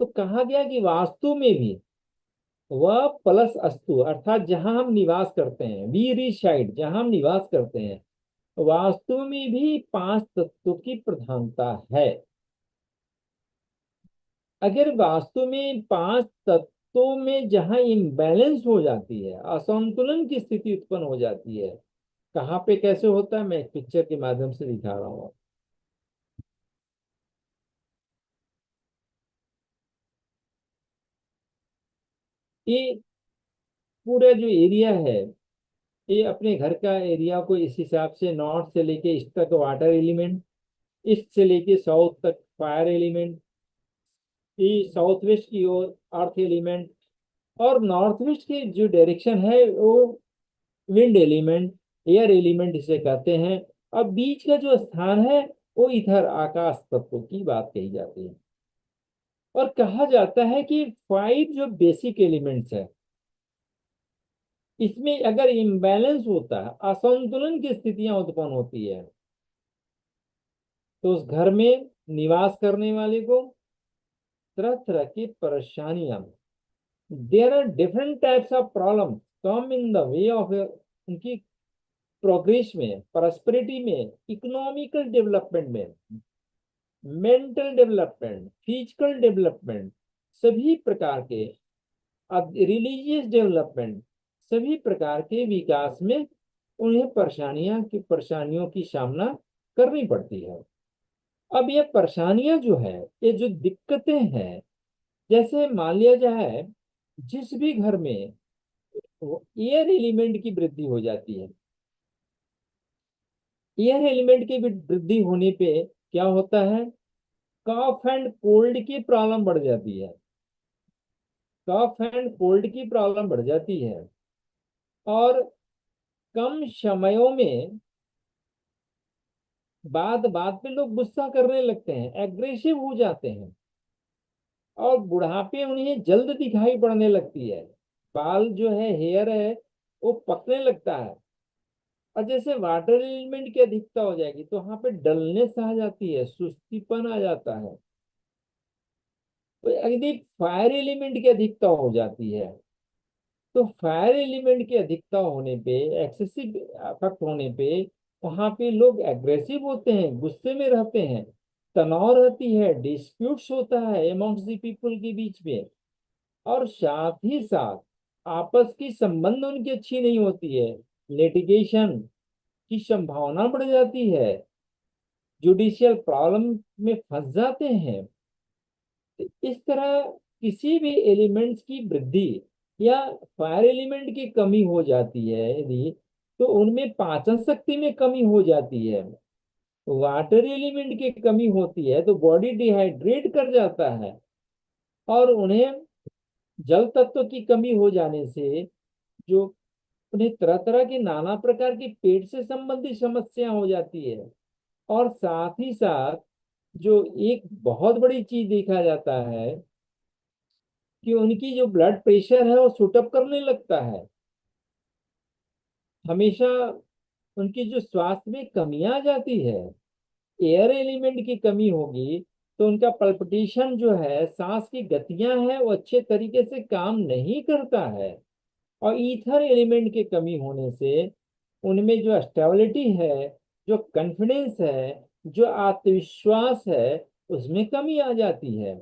तो कहा गया कि वास्तु में भी वह प्लस अस्तु, अर्थात जहां हम निवास करते हैं, वी रिसाइड, जहां हम निवास करते हैं, वास्तु में भी पांच तत्वों की प्रधानता है। अगर वास्तु में पांच तत्वों में जहां इम्बैलेंस हो जाती है, असंतुलन की स्थिति उत्पन्न हो जाती है, कहाँ पे कैसे होता है, मैं एक पिक्चर के माध्यम से दिखा रहा हूँ। ये पूरा जो एरिया है, ये अपने घर का एरिया को इस हिसाब से नॉर्थ से लेके ईस्ट तक वाटर एलिमेंट, ईस्ट से लेके साउथ तक फायर एलिमेंट, ये साउथ वेस्ट की ओर अर्थ एलिमेंट, और नॉर्थ वेस्ट की जो डायरेक्शन है वो विंड एलिमेंट, एयर एलिमेंट इसे कहते हैं। अब बीच का जो स्थान है वो इधर आकाश तत्व की बात कही जाती है। और कहा जाता है कि फाइव जो बेसिक एलिमेंट्स है, इसमें अगर इम्बैलेंस होता है, असंतुलन की स्थितियां उत्पन्न होती है, तो उस घर में निवास करने वाले को तरह तरह की परेशानियां, there are different types of problem come in the way of उनकी प्रोग्रेस में, प्रॉस्पेरिटी में, इकोनॉमिकल डेवलपमेंट में, मेंटल डेवलपमेंट, फिजिकल डेवलपमेंट, सभी प्रकार के रिलीजियस डेवलपमेंट, सभी प्रकार के विकास में उन्हें परेशानियों की सामना करनी पड़ती है। अब ये परेशानियां जो है, ये जो दिक्कतें हैं, जैसे मान लिया जाए जिस भी घर में एयर एलिमेंट की वृद्धि हो जाती है, एयर एलिमेंट की वृद्धि होने पे क्या होता है, कफ एंड कोल्ड की प्रॉब्लम बढ़ जाती है, कफ एंड कोल्ड की प्रॉब्लम बढ़ जाती है। और कम समयों में बात बात पे लोग गुस्सा करने लगते हैं, एग्रेसिव हो जाते हैं, और बुढ़ापे उन्हें जल्द दिखाई पड़ने लगती है, बाल जो है, हेयर है, वो पकने लगता है। और जैसे वाटर एलिमेंट की अधिकता हो जाएगी तो वहां पे डलनेस आ जाती है, सुस्तीपन आ जाता है। तो यदि फायर एलिमेंट की अधिकता हो जाती है, तो फायर एलिमेंट की अधिकता होने पे, एक्सेसिव इफेक्ट होने पे, वहां पे लोग एग्रेसिव होते हैं, गुस्से में रहते हैं, तनाव रहती है, डिस्प्यूट्स होता है अमॉन्ग्स द पीपल के बीच में। और साथ ही साथ आपस की संबंध उनकी अच्छी नहीं होती है, लिटिगेशन की संभावना बढ़ जाती है, जुडिशियल प्रॉब्लम में फंस जाते हैं। तो इस तरह किसी भी एलिमेंट्स की वृद्धि या फायर एलिमेंट की कमी हो जाती है यदि, तो उनमें पाचन शक्ति में कमी हो जाती है, वाटर एलिमेंट की कमी होती है तो बॉडी डिहाइड्रेट कर जाता है, और उन्हें जल तत्व की कमी हो जाने से जो उन्हें तरह तरह की नाना प्रकार की पेट से संबंधित समस्या हो जाती है। और साथ ही साथ जो एक बहुत बड़ी चीज देखा जाता है कि उनकी जो ब्लड प्रेशर है वो शूटअप करने लगता है, हमेशा उनकी जो स्वास्थ्य में कमियां आ जाती है। एयर एलिमेंट की कमी होगी तो उनका पल्पिटेशन जो है, सांस की गतियां हैं, वो अच्छे तरीके से काम नहीं करता है। और ईथर एलिमेंट की कमी होने से उनमें जो स्टेबिलिटी है, जो कॉन्फिडेंस है, जो आत्मविश्वास है, उसमें कमी आ जाती है,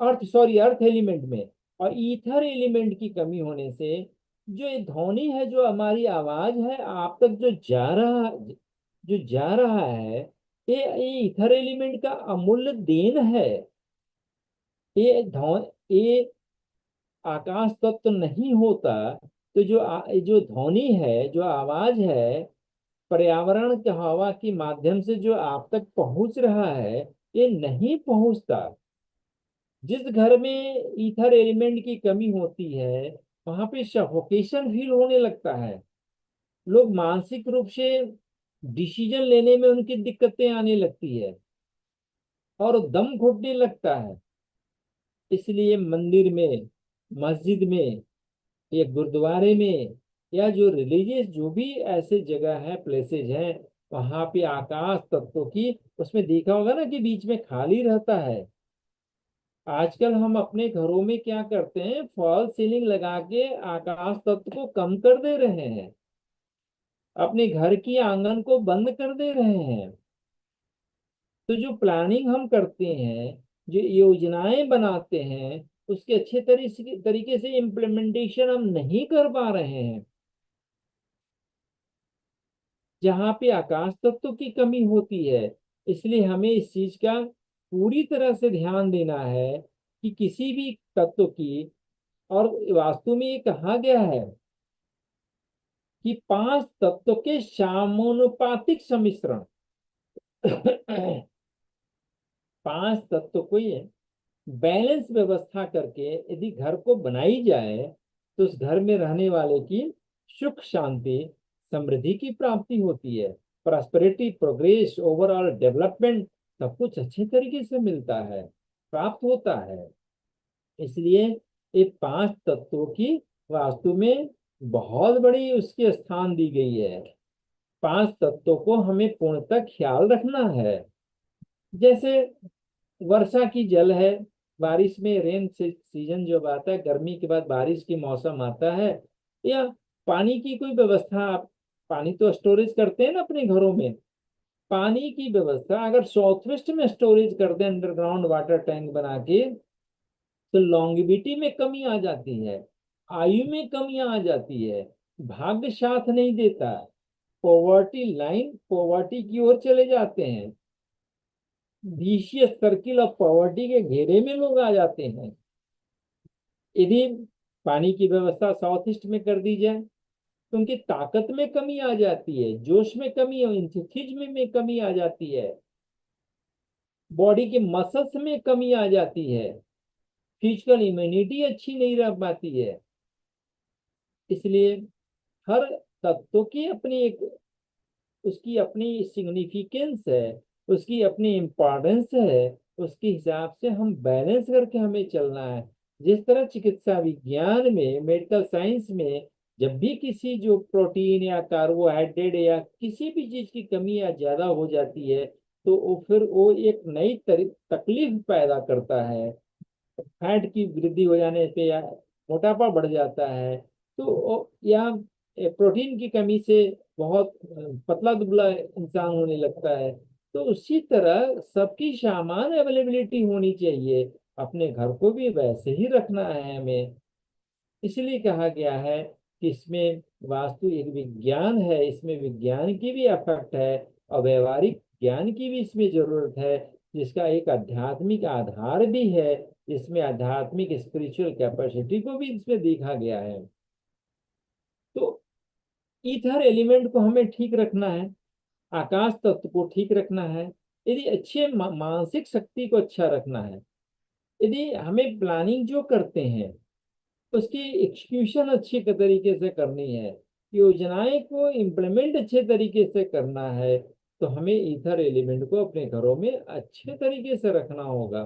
अर्थ एलिमेंट में। और ईथर एलिमेंट की कमी होने से जो ये ध्वनि है, जो हमारी आवाज है, आप तक जो जा रहा है, ये ईथर एलिमेंट का अमूल्य देन है। ये आकाश तत्व नहीं होता तो जो ध्वनि है, जो आवाज है, पर्यावरण के हवा की माध्यम से जो आप तक पहुंच रहा है, ये नहीं पहुंचता। जिस घर में ईथर एलिमेंट की कमी होती है, वहां पे सफोकेशन फील होने लगता है, लोग मानसिक रूप से डिसीजन लेने में उनकी दिक्कतें आने लगती है, और दम घुटने लगता है। इसलिए मंदिर में, मस्जिद में, या गुरुद्वारे में, या जो रिलीजियस जो भी ऐसे जगह है, प्लेसेज हैं, वहां पे आकाश तत्वों की, उसमें देखा होगा ना कि बीच में खाली रहता है, आजकल हम अपने घरों में क्या करते हैं, फॉल सीलिंग लगा के आकाश तत्व को कम कर दे रहे हैं, अपने घर की आंगन को बंद कर दे रहे हैं। तो जो प्लानिंग हम करते हैं, जो योजनाएं बनाते हैं, उसके अच्छे तरीके से इम्प्लीमेंटेशन हम नहीं कर पा रहे हैं। जहाँ पे आकाश तत्व की कमी होती है, इसलिए हमें इस चीज का पूरी तरह से ध्यान देना है कि किसी भी तत्व की, और वास्तु में ये कहा गया है कि 5 तत्व के समानुपातिक सम्मिश्रण 5 तत्व को ये बैलेंस व्यवस्था करके यदि घर को बनाई जाए, तो उस घर में रहने वाले की सुख शांति समृद्धि की प्राप्ति होती है। प्रॉस्पेरिटी, प्रोग्रेस, ओवरऑल डेवलपमेंट, सब कुछ अच्छे तरीके से मिलता है, प्राप्त होता है। इसलिए ये 5 तत्वों की वास्तु में बहुत बड़ी उसकी स्थान दी गई है। 5 तत्वों को हमें पूर्णतः ख्याल रखना है। जैसे वर्षा की जल है, बारिश में रेन सीजन जब आता है, गर्मी के बाद बारिश की मौसम आता है, या पानी की कोई व्यवस्था, आप पानी तो स्टोरेज करते हैं ना अपने घरों में। पानी की व्यवस्था अगर साउथ वेस्ट में स्टोरेज कर दें अंडरग्राउंड वाटर टैंक बना के, तो लॉन्गिविटी में कमी आ जाती है, आयु में कमी आ जाती है, भाग्य साथ नहीं देता, पॉवर्टी लाइन, पॉवर्टी की ओर चले जाते हैं, विशियस सर्किल ऑफ पॉवर्टी के घेरे में लोग आ जाते हैं। यदि पानी की व्यवस्था साउथ ईस्ट में कर दी जाए, तो उनकी ताकत में कमी आ जाती है, जोश में कमी, इंथुसिज्म में कमी आ जाती है, बॉडी के मसल्स में कमी आ जाती है, फिजिकल इम्यूनिटी अच्छी नहीं रह पाती है। इसलिए हर तत्व की अपनी एक, उसकी अपनी सिग्निफिकेंस है, उसकी अपनी इम्पोर्टेंस है। उसके हिसाब से हम बैलेंस करके हमें चलना है। जिस तरह चिकित्सा विज्ञान में, मेडिकल साइंस में, जब भी किसी जो प्रोटीन या कार्बोहाइड्रेट या किसी भी चीज की कमी या ज्यादा हो जाती है, तो वो एक नई तकलीफ पैदा करता है। फैट की वृद्धि हो जाने पे या मोटापा बढ़ जाता है, तो या प्रोटीन की कमी से बहुत पतला दुबला इंसान होने लगता है। तो उसी तरह सबकी सामान अवेलेबिलिटी होनी चाहिए। अपने घर को भी वैसे ही रखना है हमें। इसलिए कहा गया है कि इसमें वास्तु एक विज्ञान है, इसमें विज्ञान की भी अफेक्ट है, और व्यवहारिक ज्ञान की भी इसमें जरूरत है, जिसका एक आध्यात्मिक आधार भी है। इसमें आध्यात्मिक स्पिरिचुअल कैपेसिटी को भी इसमें देखा गया है। तो ईथर एलिमेंट को हमें ठीक रखना है, आकाश तत्व को ठीक रखना है, यदि अच्छे मानसिक शक्ति को अच्छा रखना है, यदि हमें प्लानिंग जो करते हैं उसकी एग्जीक्यूशन अच्छी तरीके से करनी है, योजनाएं को इम्प्लीमेंट अच्छे तरीके से करना है, तो हमें ईथर एलिमेंट को अपने घरों में अच्छे तरीके से रखना होगा।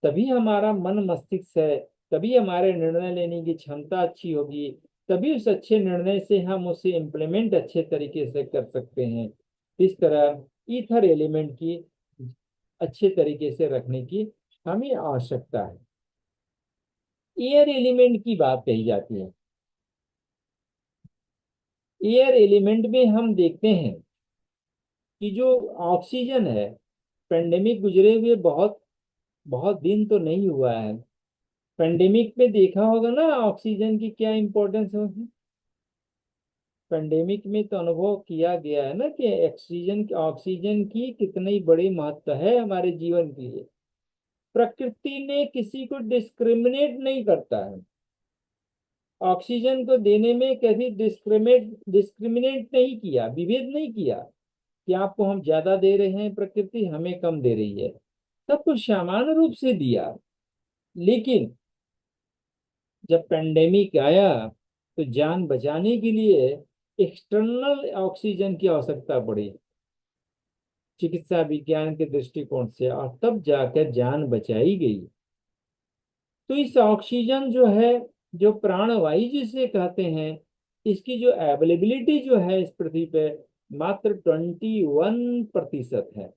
तभी हमारा मन मस्तिष्क है, तभी हमारे निर्णय लेने की क्षमता अच्छी होगी, तभी उस अच्छे निर्णय से हम उसे इम्प्लीमेंट अच्छे तरीके से कर सकते हैं। इस तरह ईथर एलिमेंट की अच्छे तरीके से रखने की हमें आवश्यकता है। एयर एलिमेंट की बात कही जाती है। एयर एलिमेंट में हम देखते हैं कि जो ऑक्सीजन है, पेंडेमिक गुजरे हुए बहुत बहुत दिन तो नहीं हुआ है। पेंडेमिक में देखा होगा ना ऑक्सीजन की क्या इंपॉर्टेंस होगी। पेंडेमिक में तो अनुभव किया गया है ना कि ऑक्सीजन की कितनी बड़ी महत्व है हमारे जीवन के लिए। प्रकृति ने किसी को डिस्क्रिमिनेट नहीं करता है, ऑक्सीजन को देने में कभी डिस्क्रिमिनेट नहीं किया, विभेद नहीं किया कि आपको हम ज्यादा दे रहे हैं, प्रकृति हमें कम दे रही है। सब कुछ समान रूप से दिया। लेकिन जब पेंडेमिक आया, तो जान बचाने के लिए एक्सटर्नल ऑक्सीजन की आवश्यकता पड़ी चिकित्सा विज्ञान के दृष्टिकोण से, और तब जाकर जान बचाई गई। तो इस ऑक्सीजन जो है, जो प्राणवायु जिसे कहते हैं, इसकी जो अवेलेबिलिटी जो है इस पृथ्वी पे मात्र 21% है।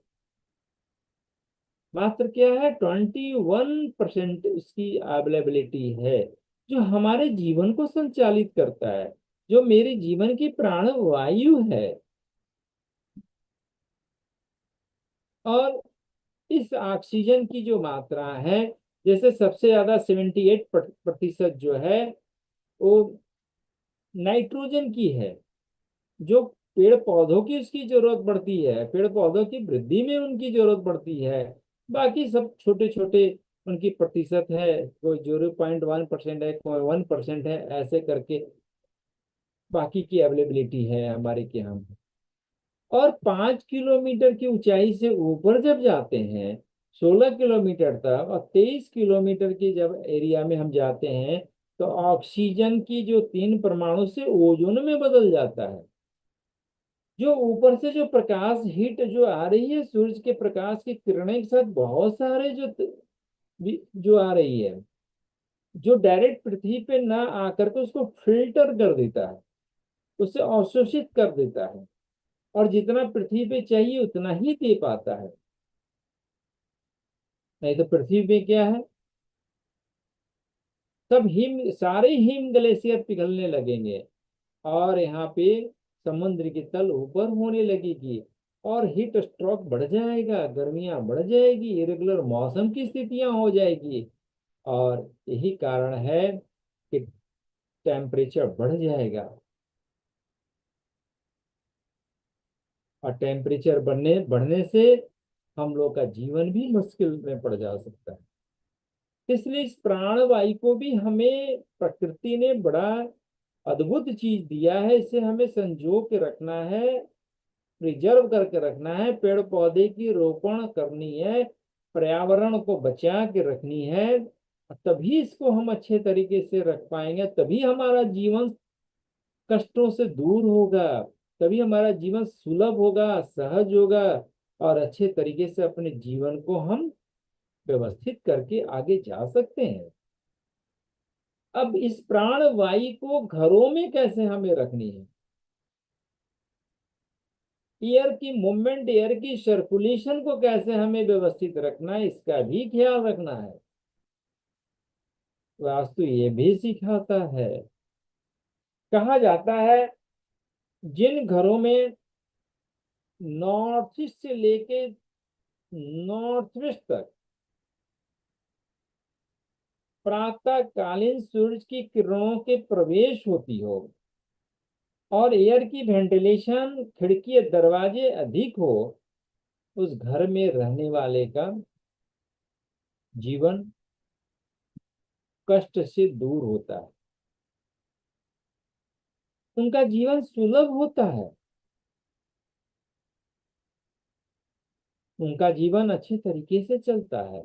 मात्र क्या है, 21% उसकी अवेलेबिलिटी है, जो हमारे जीवन को संचालित करता है, जो मेरे जीवन की प्राण वायु है। और इस ऑक्सीजन की जो मात्रा है, जैसे सबसे ज्यादा 78% जो है वो नाइट्रोजन की है, जो पेड़ पौधों की उसकी जरूरत पड़ती है, पेड़ पौधों की वृद्धि में उनकी जरूरत पड़ती है। बाकी सब छोटे छोटे उनकी प्रतिशत है, कोई 0.1% है, कोई 1% है, ऐसे करके बाकी की अवेलेबिलिटी है हमारे के यहाँ। और 5 किलोमीटर की ऊंचाई से ऊपर जब जाते हैं, 16 किलोमीटर तक और 23 किलोमीटर की जब एरिया में हम जाते हैं, तो ऑक्सीजन की जो 3 परमाणु से ओजोन में बदल जाता है। जो ऊपर से जो प्रकाश हीट जो आ रही है, सूरज के प्रकाश की किरणें के साथ बहुत सारे जो आ रही है, जो डायरेक्ट पृथ्वी पे ना आकर के उसको फिल्टर कर देता है, उसे अवशोषित कर देता है, और जितना पृथ्वी पे चाहिए उतना ही दे पाता है। नहीं तो पृथ्वी पे क्या है, सब हिम, सारे हिम ग्लेशियर पिघलने लगेंगे, और यहाँ पे समुद्र की तल ऊपर होने लगेगी, और हीट स्ट्रोक बढ़ जाएगा, गर्मियां बढ़ जाएगी, इरेगुलर मौसम की स्थितियां हो जाएगी। और यही कारण है कि टेम्परेचर बढ़ जाएगा, और टेम्परेचर बढ़ने बढ़ने से हम लोग का जीवन भी मुश्किल में पड़ जा सकता है। इसलिए इस प्राणवायु को भी हमें प्रकृति ने बड़ा अद्भुत चीज दिया है, इसे हमें संजो के रखना है, प्रिजर्व करके रखना है, पेड़ पौधे की रोपण करनी है, पर्यावरण को बचा के रखनी है। तभी इसको हम अच्छे तरीके से रख पाएंगे, तभी हमारा जीवन कष्टों से दूर होगा, तभी हमारा जीवन सुलभ होगा, सहज होगा, और अच्छे तरीके से अपने जीवन को हम व्यवस्थित करके आगे जा सकते हैं। अब इस प्राण वायु को घरों में कैसे हमें रखनी है, एयर की मूवमेंट, एयर की सर्कुलेशन को कैसे हमें व्यवस्थित रखना है, इसका भी ख्याल रखना है। वास्तु ये भी सिखाता है। कहा जाता है, जिन घरों में नॉर्थ ईस्ट से लेके नॉर्थ वेस्ट तक प्रातःकालीन सूरज की किरणों के प्रवेश होती हो, और एयर की वेंटिलेशन, खिड़की दरवाजे अधिक हो, उस घर में रहने वाले का जीवन कष्ट से दूर होता है, उनका जीवन सुलभ होता है, उनका जीवन अच्छे तरीके से चलता है।